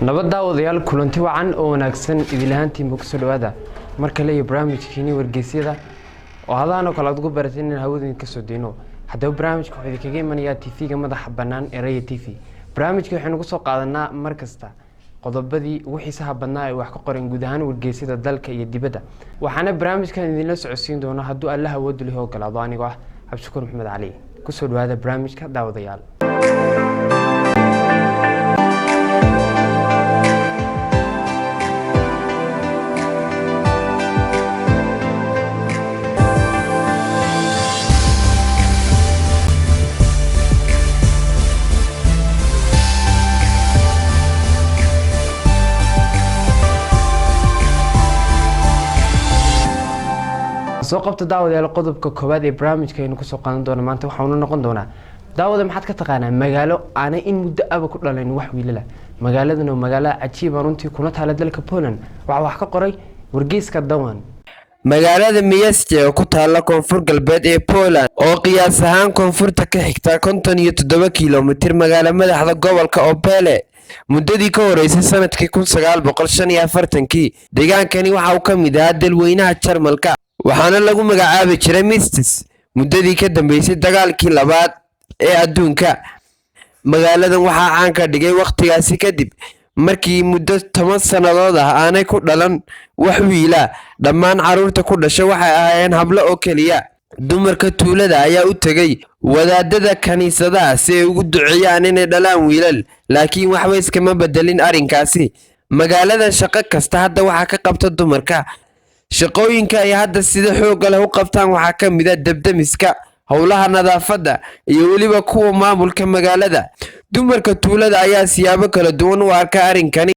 nabadda wadayaal kulanti wacan oo wanaagsan idil ahaantiin buu kusoo dhawaada marka la barnaamijkiini wargeysyada oo hadaan oo kala ugu barateen in hawada ka soo deeno haddaba barnaamijku wuxuu kaga imanayaa TV-ga madaxa bannaan ee Raya TV barnaamijku waxaanu ku soo qaadanaa mar kasta qodobadii ugu xiisaha badnaa ee wax ka qoran guud ahaan wargeysyada dalka iyo dibadda waxaana barnaamijkan idinla socodsiin doona hadduu Allah awood u leeyahay ogolaado anigoo ah Cabdishakuur Maxamed Cali kusoo dhawaada barnaamijka daawadayaal soo qabta daawadayaal qodobka koowaad ee barnaamijkeenu ku soo qaadan doona maanta waxa uu noqon doona daawada maxaad ka taqaanaa magaalo aanay in muddo aba ku dhalayn wax wiilala magaaladan oo magaalo cajiib ah runtii kuna taala dalka Poland waxa wax ka qoray wargeyska Dawan magaalada Miasto oo ku taala koonfur galbeed ee Poland oo qiyaas ahaan koonfurta ka xigta 57 kiiloomitir magaalo madaxda gobolka Opole muddadii ka horeysay sanadkii 1945 deegaankani waxa uu ka mid ahaa dalweynaha Jarmalka waxaana lagu magacaabi jiray Mistis muddadii ka dambeysay dagaalkii labaad ee adduunka magaaladan waxaa caan ka dhigay waqtigaasi kadib markii muddo 10 sanadood ah aanay ku dhalan wax wiila dhammaan caruurta ku dhashay waxay ahaayeen hablo oo kaliya dumarka tuulada ayaa u tagay wadaadada kaniisadaha si ay ugu duceeyaan inay dhalaan wiilal laakiin waxba iskama bedelin arrinkaasi magaaladan shaqo kasta hadda waxa ka qabta dumarka shaqooyinka ay hadda sida xoog leh u qabtaan waxa ka mid ah dabdamiska howlaha nadaafadda iyo waliba kuwa maamulka magaalada dumarka tuulada ayaa siyaabo kala duwan u arka arrinkani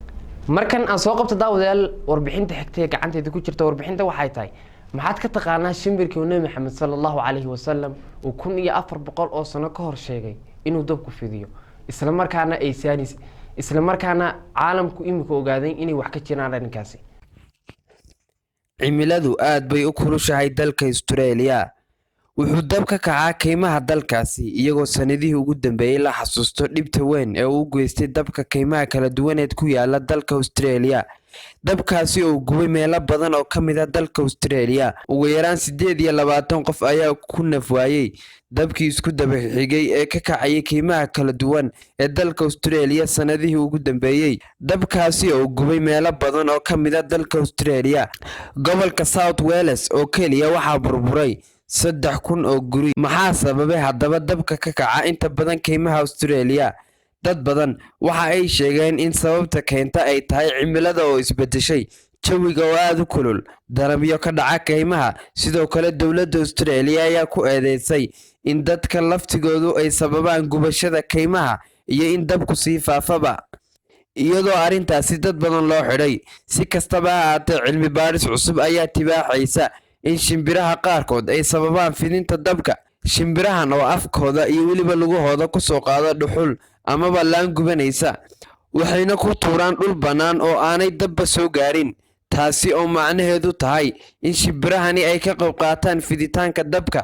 markan aan soo qabto daawadayaal warbixinta xigtay gacanteeda ku jirta warbixinta waxay tahay maxaad ka taqaanaa shimbirkii Nabi Maxamed sallallahu alayhi wasallam oo 1400 oo sano ka hor sheegay inuu dabku fidiyo isla markaana ay saanis isla markaana caalamku imika ogaaday inay wax ka jiraan arrinkaasi cimiladu aad bay u kulushahay dalka Australia wuxuu dab ka kacaa kaymaha dalkaasi iyagoo sanadihii ugu dambeeyay la xasuusto dhibta weyn ee uu geystay dabka kaymaha kala duwaneed ku yaala dalka Australia dabkaasi oo gubay meelo badan oo ka mid ah dalka Australia ugu yaraan 28 qof ayaa ku nafwaayay dabkii isku daba xigay ee ka kacay kaymaha kala duwan ee dalka Australia sanadihii ugu dambeeyay dabkaasi oo gubay meelo badan oo ka mid ah dalka Australia gobolka South Wales oo kaliya waxa burburay 3,000 oo guri maxaa sababay haddaba dabka ka kaca inta badan kaymaha Australia dad badan waxa ay sheegeen in sababta keenta ay tahay cimilada oo isbedeshay jawiga oo aad u kulul darabyo ka dhaca kaymaha sidoo kale dawladda Australia ayaa ku eedeysay in dadka laftigoodu ay sababaan gubashada kaymaha iyo in dabku sii faafaba iyadoo arrintaasi dad badan loo xidhay si kastaba ha ahaatee cilmi baaris cusub ayaa tibaaxaysa in shimbiraha qaarkood ay sababaan fidinta dabka shimbirahan oo afkooda iyo waliba lugahooda ku soo qaada dhuxul amaba laan gubanaysa waxayna ku tuuraan dhul bannaan oo aanay dabba soo gaarin taasi oo macnaheedu tahay in shimbirahani ay ka qayb qaataan fiditaanka dabka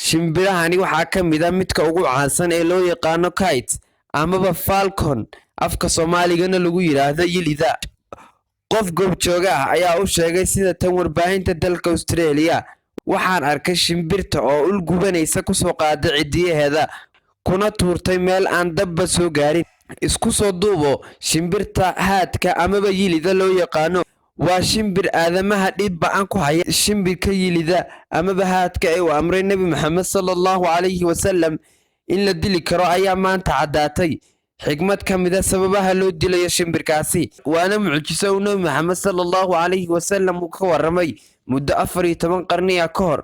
shimbirahani waxaa ka mid ah midka ugu caansan ee loo yaqaano kite amaba falcon afka Soomaaligana lagu yiraahdo yilida qof goobjooga ah ayaa u sheegay sida tan warbaahinta dalka Australia waxaan arkay shimbirta oo ul gubanaysa ku soo qaaday cidiyaheeda kuna tuurtay meel aan dabba soo gaarin isku soo duubo shimbirta haadka amaba yilida loo yaqaano waa shimbir aadamaha dhib baan ku haya shimbirka yilida amaba haadka ee uu amray Nabi Maxamed sallallahu alayhi wasallam in la dili karo ayaa maanta cadaatay xigmad ka mid ah sababaha loo dilayo shimbirkaasi waana mucjiso Nabi Maxamed sallallahu alayhi wasallam uu ka waramay muddo 14 qarni ah ka hor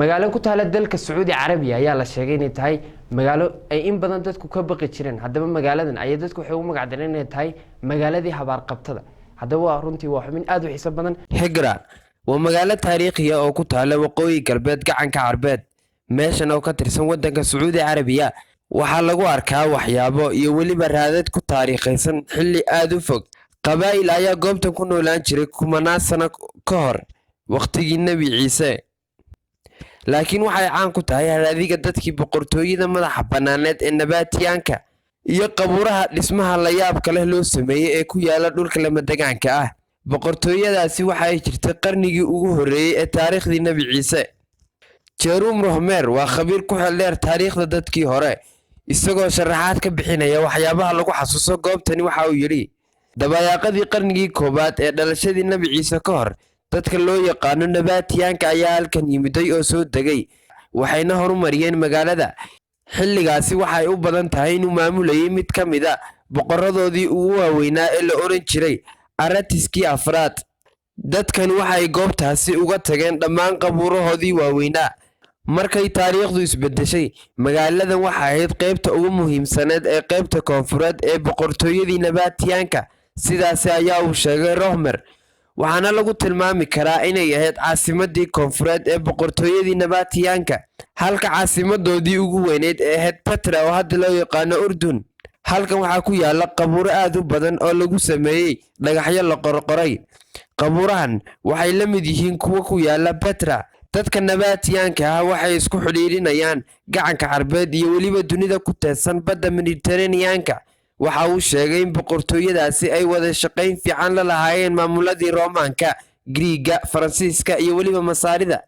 magaalo ku taala dalka Saudi Arabia ayaa la sheegay inay tahay magaalo ay in badan dadku ka baqi jireen haddaba magaaladan ay dadku waxay u magacdareen inay tahay magaaladii habaar qabtada haddaba runtii waa xubin aad u xiiso badan Hegra waa magaalo taariikhi ah oo ku taala waqooyi galbeed gacanka Carbeed meeshan oo ka tirsan wadanka Saudi Arabia waxa lagu arkaa waxyaabo iyo waliba raadad ku taariikhaysan xilli aad u fog qabaa'il ayaa goobtan ku noolaan jiray kumanaan sano ka hor waqtigii Nabi Ciise laakiin waxay caan ku tahay haraadiga dadkii boqortooyada madaxa banaaneed ee Nabatiyaanka iyo qabuuraha dhismaha la yaabka leh loo sameeyey ee ku yaala dhulka lamadegaanka ah. boqortooyadaasi waxa ay jirtay qarnigii ugu horreeyey ee taariikhdii nebi ciise. Jerome Rohmer waa khabiir ku xeel dheer taariikhda dadkii hore, isagoo sharaxaad ka bixinaya waxyaabaha lagu xasuuso goobtani. waxa uu yidhi, dabayaaqadii qarnigii koowaad ee dhalashadii nebi ciise ka hor, dadka loo yaqaano nabaatiyaanka ayaa halkan yimiday oo soo degay, waxayna horumariyeen magaalada. xilligaasi waxay u badan tahay inuu maamulayay mid ka mid a boqoradoodii ugu waaweynaa ee la oran jiray Aratiskii afraad. dadkani waxay goobtaasi uga tageen dhammaan qabuurahoodii waaweynaa. markay taariikhdu isbedeshay, magaaladan waxay ahayd qaybta ugu muhiimsaneed ee qaybta koonfureed ee boqortooyadii nabaatiyaanka. sidaasi ayaa uu sheegay Rohmer, waxaana lagu tilmaami karaa inay ahayd caasimadii koonfureed ee boqortooyadii nabaatiyaanka, halka caasimadoodii ugu weyneyd ee ahayd Petra oo hadda loo yaqaano Urdun. halkan waxaa ku yaala qabuuro aad u badan oo lagu sameeyey dhagaxyo la qorqoray. qabuurahan waxay la mid yihiin kuwa ku yaala Petra. dadka nabaatiyaanka ah waxay isku xidhiidhinayaan gacanka Carbeed iyo weliba dunida ku teedsan badda Mediterranean-ka. waxa uu sheegay in boqortooyadaasi ay wada shaqayn fiican la lahaayeen maamuladii Roomaanka, Griiga, Faransiiska iyo weliba Masaarida.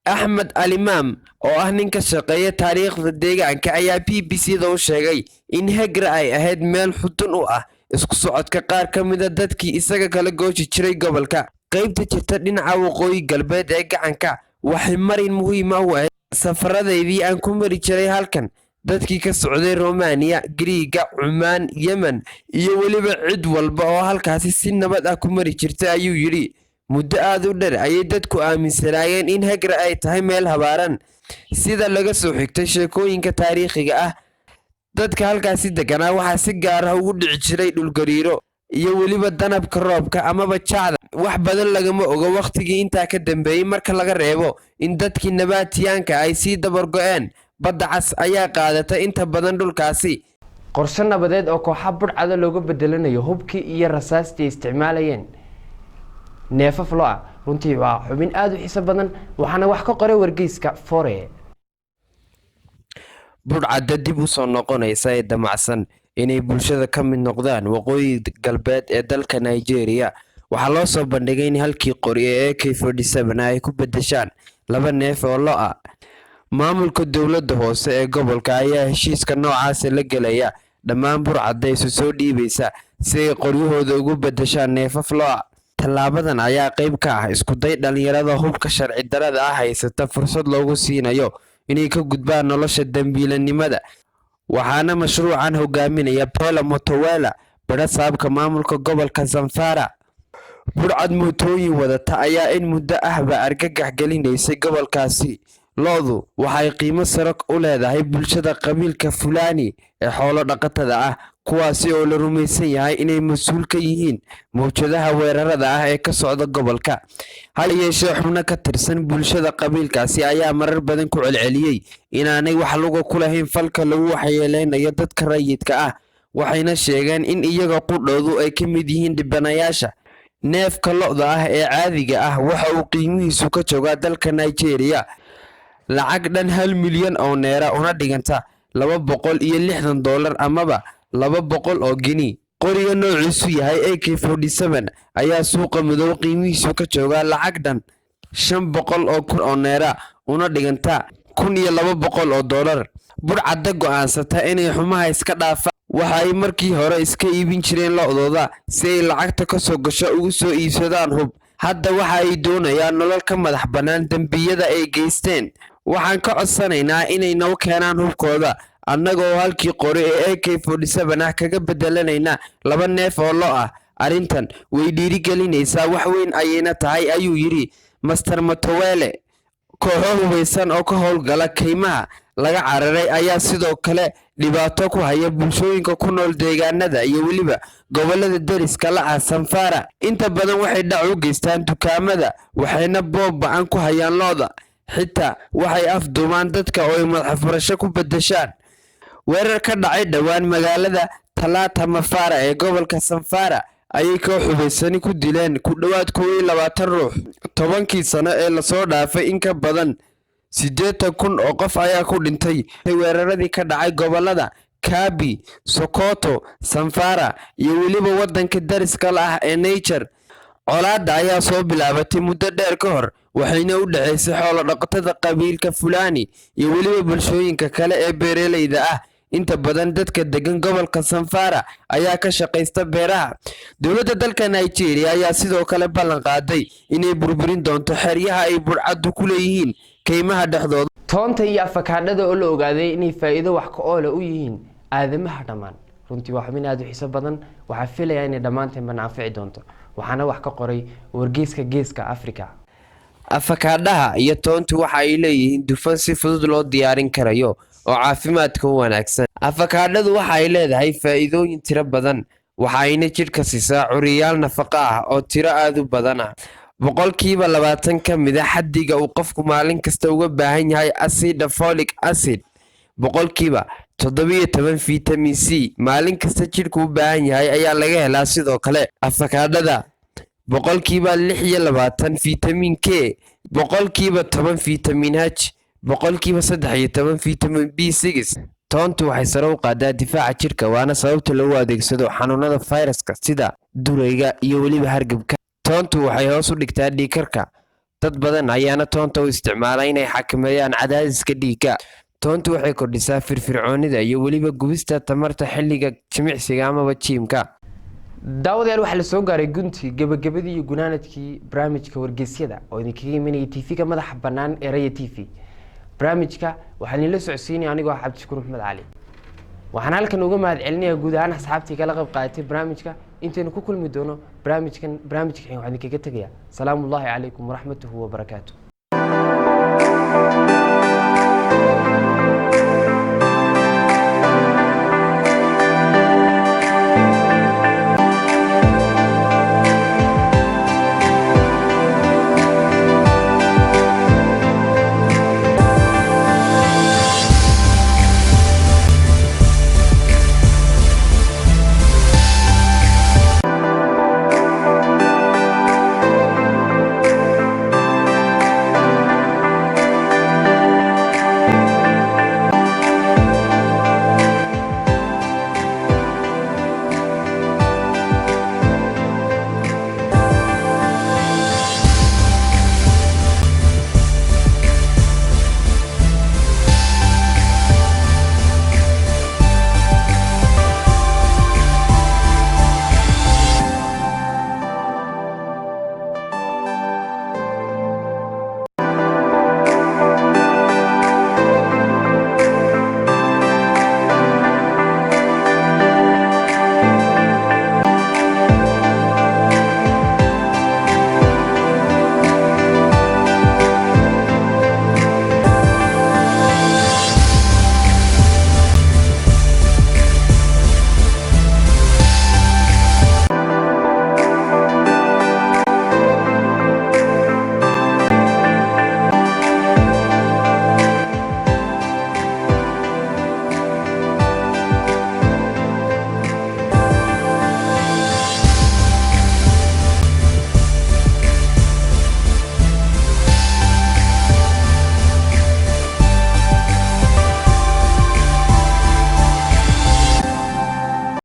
Axmed Alimaam oo ah nin ka shaqeeya taariikhda deegaanka ayaa BBC-da u sheegay in Hegra ay ahayd meel xudun u ah isku socodka qaar ka mid a dadkii isaga kala gooji jiray gobolka. qaybta jirta dhinaca waqooyi galbeed ee gacanka waxay marin muhiim ah u ahayd safaradaydii aan ku mari jiray halkan. dadkii ka socday Romania, Griiga, Cumaan, Yemen iyo weliba cid walba oo halkaasi si nabad ah ku mari jirtay, ayuu yidhi. muddo aad u dheer ayay dadku aaminsanaayeen in Hegra ay tahay meel habaaran, sida laga soo xigtay sheekooyinka taariikhiga ah. dadka halkaasi deganaa waxaa si gaar ah ugu dhici jiray dhulgariiro iyo weliba danabka roobka amaba jacda. wax badan lagama oga wakhtigii intaa ka dambeeyey, marka laga reebo in dadkii nabaatiyaanka ay sii dabargo-een. badda cas ayaa qaadatay inta badan dhulkaasi. qorshe nabadeed oo kooxa budhcada looga bedelanayo hubkii iyo rasaastii ay isticmaalayeen neefaf lo ah. runtii waa xubin aad u xiiso badan, waxaana wax ka qoray wargeyska Fore. budhcadda dib u soo noqonaysa ee damacsan inay bulshada ka mid noqdaan waqooyi galbeed ee dalka Nigeria. waxaa loo soo bandhigay in halkii qori ee AK-47 ay ku bedeshaan 2 neef oo lo ah. maamulka dowladda hoose ee gobolka ayaa heshiiska noocaas la gelaya dhammaan budhcadda isu soo dhiibaysa si ay qoryahooda ugu bedeshaan neefaf lo ah. tallaabadan ayaa qayb ka ah isku day dhalinyarada hubka sharci darrada ah haysata fursad loogu siinayo inay ka gudbaan nolosha dambiilanimada. waxaana mashruucan hogaaminaya Pela Motowela, badhasaabka maamulka gobolka Zamfara. budhcad mootooyin wadata ayaa in muddo ahba argagax gelinaysay gobolkaasi. lo'du waxay qiimo sare u leedahay bulshada qabiilka Fulani ee xoolo dhaqatada ah, kuwaasi oo la rumaysan yahay inay mas'uul ka yihiin mowjadaha weerarada ah ee ka socda gobolka. hal yeeshee xubno ka tirsan bulshada qabiilkaasi ayaa marar badan ku celceliyey inaanay wax luga ku lahayn falka lagu waxyeeleynayo dadka rayidka ah, waxayna sheegeen in iyaga qudhoodu ay ka mid yihiin dhibanayaasha. neefka lo'da ah ee caadiga ah waxa uu qiimihiisu ka joogaa dalka Nigeria lacag dhan 1 milyan oo neera, una dhiganta $260 amaba 200 oo gini. qoriga noociisu yahay AK-47 ayaa suuqa madow qiimihiisu ka joogaa lacag dhan 500,000 oo neera, una dhiganta $1,200. budhcadda go'aansata inay xumaha iska dhaafaan waxa ay markii hore iska iibin jireen lo'dooda si ay lacagta ka soo gasho ugu soo iibsadaan hub. hadda waxa ay doonayaan nolol ka madax bannaan dembiyada ay geysteen. waxaan ka codsanaynaa inay noo keenaan hubkooda, annagoo halkii qori ee AK-47 ah kaga bedelanayna 2 neef oo lo ah. arrintan way dhiirigelinaysaa wax weyn ayayna tahay, ayuu yidhi Master Motowele. kooxo hubeysan oo ka howlgala kaymaha laga cararay ayaa sidoo kale dhibaato ku haya bulshooyinka ku nool deegaanada iyo weliba gobolada deriska la ah Zamfara. inta badan waxay dhac u geystaan dukaamada, waxayna boob ba'an ku hayaan lo'da. xitaa waxay afduumaan dadka oo ay madax furasho ku bedeshaan. weerar ka dhacay dhowaan magaalada Talata Mafara ee gobolka Zamfara ayay koox hubeysani ku dileen ku dhowaad 20 ruux. 10kii sano ee lasoo dhaafay in ka badan 80,000 oo qof ayaa ku dhintay weeraradii ka dhacay gobolada Kabi, Sokoto, Samfara iyo weliba waddanka dariska la ah ee Niger. Colaadda ayaa soo bilaabatay muddo dheer ka hor waxayna u dhaxaysay xoolo dhaqatada qabiilka Fulani iyo weliba bulshooyinka kale ee beeraleyda ah. Inta badan dadka degan gobolka Samfara ayaa ka shaqaysta beeraha. Dowladda dalka Nigeria ayaa sidoo kale ballan qaaday inay burburin doonto xeryaha ay burcaddu ku leeyihiin keymaha dhexdooda. toonta iyo afakaadhada oo la ogaaday inay faa'iido wax ka ool u yihiin aadamaha dhammaan. runtii waa xubin aad u xiiso badan, waxaa filayaa inay dhammaanteen manaafici doonto. waxaana wax ka qoray wargeyska Geeska Afrika. Afakaadhaha iyo toontu waxa ay leeyihiin dufan si fudud loo diyaarin karayo oo caafimaadka u wanaagsan. Afakaadhadu waxa ay leedahay faa'iidooyin tiro badan, waxa ayna jidhka siisaa curiyaal nafaqo ah oo tiro aad u badan ah. boqolkiiba 20 ka mid ah xaddiga uu qofku maalin kasta uga baahan yahay acid folic acid. boqolkiiba 17 vitamin C maalin kasta jidhku u baahan yahay ayaa laga helaa. sidoo kale afakaadhada boqolkiiba 26 vitamin K, boqolkiiba 10 vitamin H, boqolkiiba 13 vitamin B6. toontu waxay sare u qaadaa difaaca jidhka, waana sababta lagu adeegsado xanuunada fayraska sida durayga iyo weliba hargabka. toontu waxay hoos u dhigtaa dhiigkarka, dad badan ayaana toonta u isticmaala inay xakameeyaan cadaadiska dhiigga. toontu waxay kordhisaa firfircoonida iyo weliba gubista tamarta xilliga jimicsiga amaba jiimka. daawadayaal waxaa la soo gaaray guntii gabagabadii iyo gunaanadkii barnaamijka wargeysyada oo idinkaga imanayay TV-ga madaxa bannaan ee Raya TV. barnaamijka waxaan idinla socodsiinaya anigoo ah Cabdishakuur Maxamed Cali. waxaan halkan uga mahadcelinayaa guud ahaan asxaabtii kala qayb qaadatay barnaamijka. intaynu ku kulmi doono barnaamijkan waxaan idinkaga tegayaa salaamullaahi calaykum waraxmatuhu wabarakaatuh.